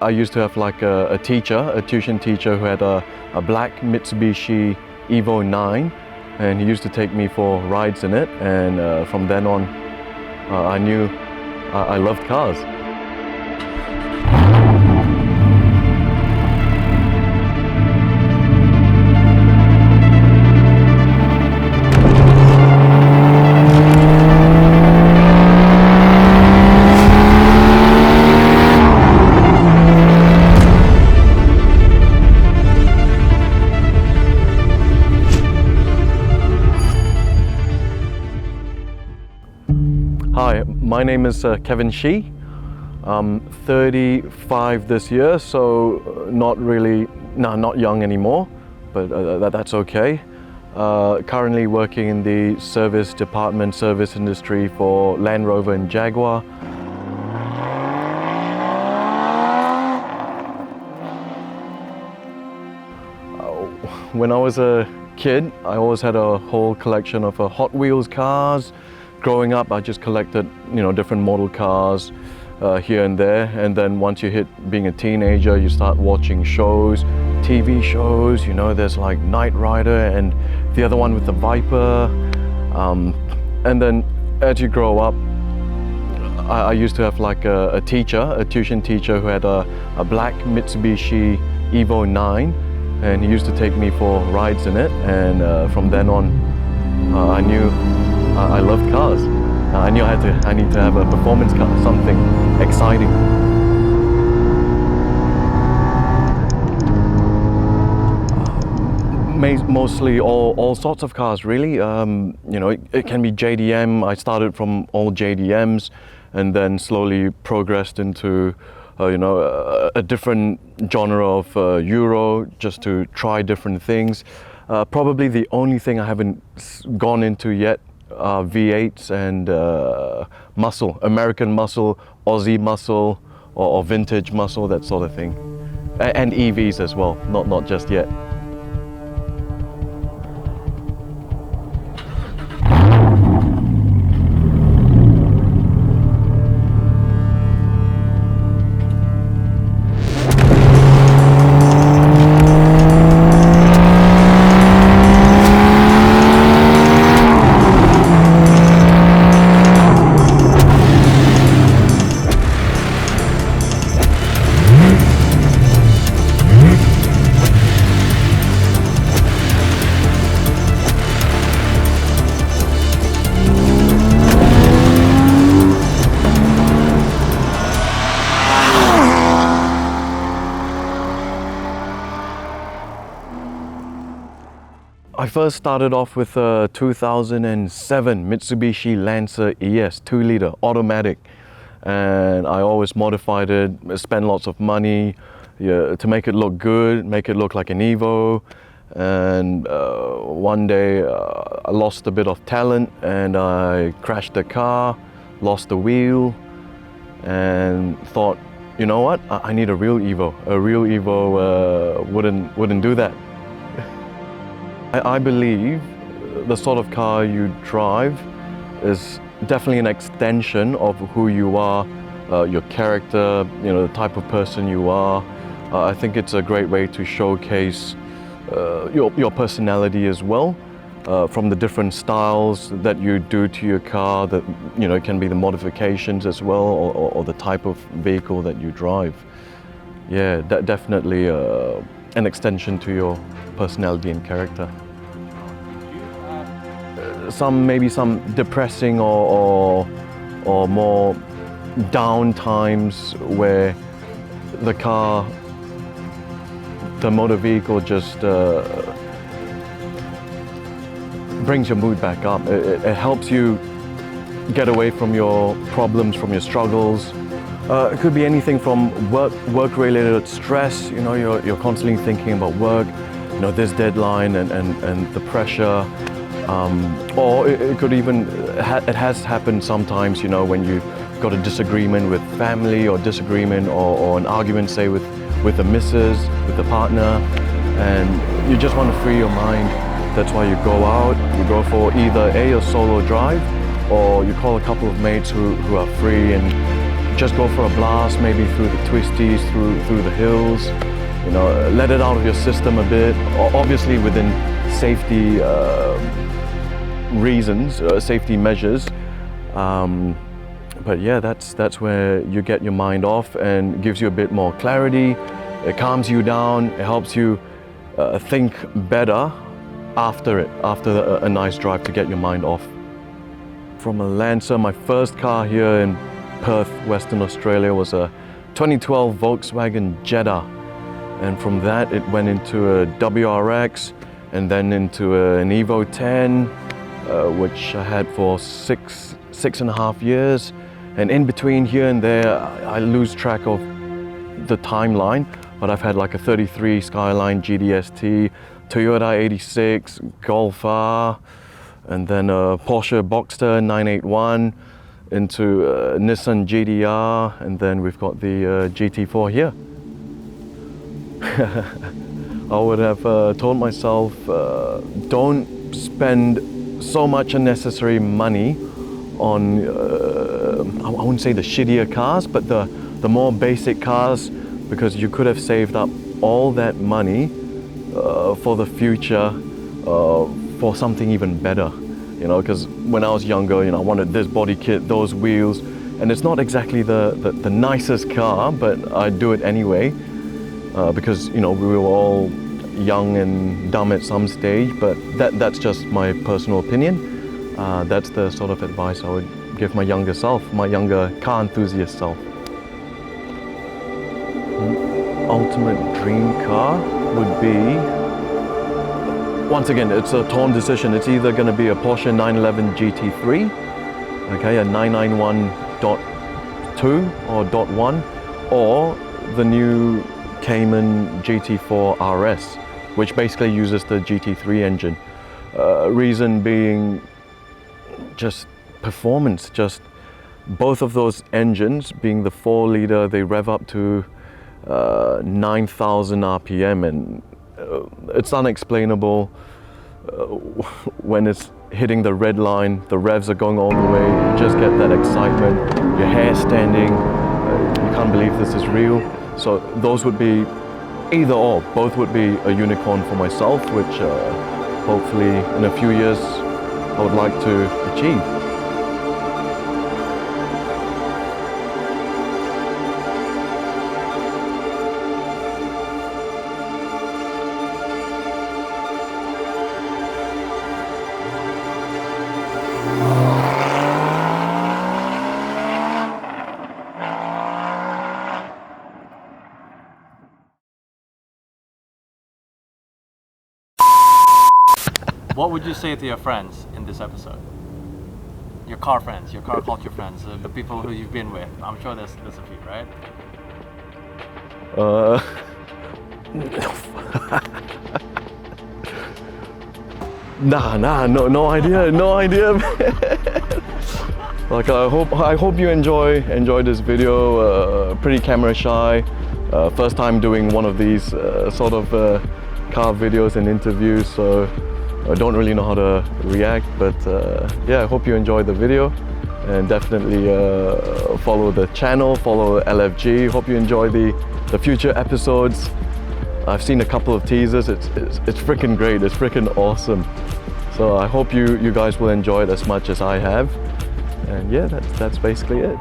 I used to have like a tuition teacher who had a black Mitsubishi Evo 9, and he used to take me for rides in it, and from then on I knew I loved cars. Hi, my name is Kevin Shi. I'm 35 this year, so not young anymore, but that's okay. Currently working in the service industry for Land Rover and Jaguar. When I was a kid, I always had a whole collection of Hot Wheels cars. Growing up, I just collected, different model cars here and there. And then once you hit being a teenager, you start watching shows, TV shows. There's like Knight Rider and the other one with the Viper. And then as you grow up, I used to have like a tuition teacher who had a black Mitsubishi Evo 9, and he used to take me for rides in it. And from then on, I knew I loved cars. I knew I need to have a performance car, something exciting. Mostly all sorts of cars, really. It can be JDM. I started from all JDMs, and then slowly progressed into a different genre of Euro, just to try different things. Probably the only thing I haven't gone into yet are V8s and muscle, American muscle, Aussie muscle, or vintage muscle, that sort of thing. And EVs as well, not just yet. I first started off with a 2007 Mitsubishi Lancer ES 2-liter automatic, and I always modified it, spent lots of money to make it look good, make it look like an Evo. And one day I lost a bit of talent and I crashed the car, lost the wheel, and thought, you know what, I need a real Evo. A real Evo wouldn't do that. I believe the sort of car you drive is definitely an extension of who you are, your character, the type of person you are. I think it's a great way to showcase your personality as well, from the different styles that you do to your car. That it can be the modifications as well, or the type of vehicle that you drive. Yeah, definitely an extension to your personality and character. Maybe some depressing or more down times where the motor vehicle just brings your mood back up. It helps you get away from your problems, from your struggles. It could be anything from work-related stress. You're constantly thinking about work, this deadline and the pressure. Or it could even, it has happened sometimes, when you got a disagreement with family, or disagreement or an argument, say with the missus, with the partner, and you just want to free your mind. That's why you go out, you go for either a solo drive, or you call a couple of mates who are free and just go for a blast, maybe through the twisties, through the hills. You know, let it out of your system a bit. Obviously within safety reasons, safety measures. But yeah, that's where you get your mind off and gives you a bit more clarity. It calms you down. It helps you think better after a nice drive to get your mind off. From a Lancer, my first car here in Perth, Western Australia was a 2012 Volkswagen Jetta. And from that, it went into a WRX and then into an Evo 10, which I had for six and a half years. And in between here and there, I lose track of the timeline, but I've had like a 33 Skyline GDST, Toyota 86, Golf R, and then a Porsche Boxster 981, into Nissan GDR, and then we've got the GT4 here. I would have told myself, don't spend so much unnecessary money on, I wouldn't say the shittier cars, but the more basic cars, because you could have saved up all that money for the future, for something even better. You know, because when I was younger, you know, I wanted this body kit, those wheels, and it's not exactly the nicest car, but I do it anyway, because, you know, we were all young and dumb at some stage, but that's just my personal opinion. That's the sort of advice I would give my younger self, my younger car enthusiast self. Ultimate dream car would be, once again, it's a torn decision. It's either going to be a Porsche 911 GT3, okay, a 991.2 or .1, or the new Cayman GT4 RS, which basically uses the GT3 engine. Reason being just performance, just both of those engines being the 4-liter, they rev up to 9,000 RPM, and it's unexplainable. When it's hitting the red line, the revs are going all the way, you just get that excitement, your hair standing, you can't believe this is real. So those would be either or, both would be a unicorn for myself, which hopefully in a few years I would like to achieve. What would you say to your friends in this episode? Your car friends, your car culture friends, the people who you've been with. I'm sure there's a few, right? No idea. Like, I hope you enjoy this video. Pretty camera shy. First time doing one of these sort of car videos and interviews, so I don't really know how to react, but yeah, I hope you enjoyed the video, and definitely follow the channel, follow LFG. Hope you enjoy the future episodes. I've seen a couple of teasers. It's freaking great. It's freaking awesome. So I hope you guys will enjoy it as much as I have. And yeah, that's basically it.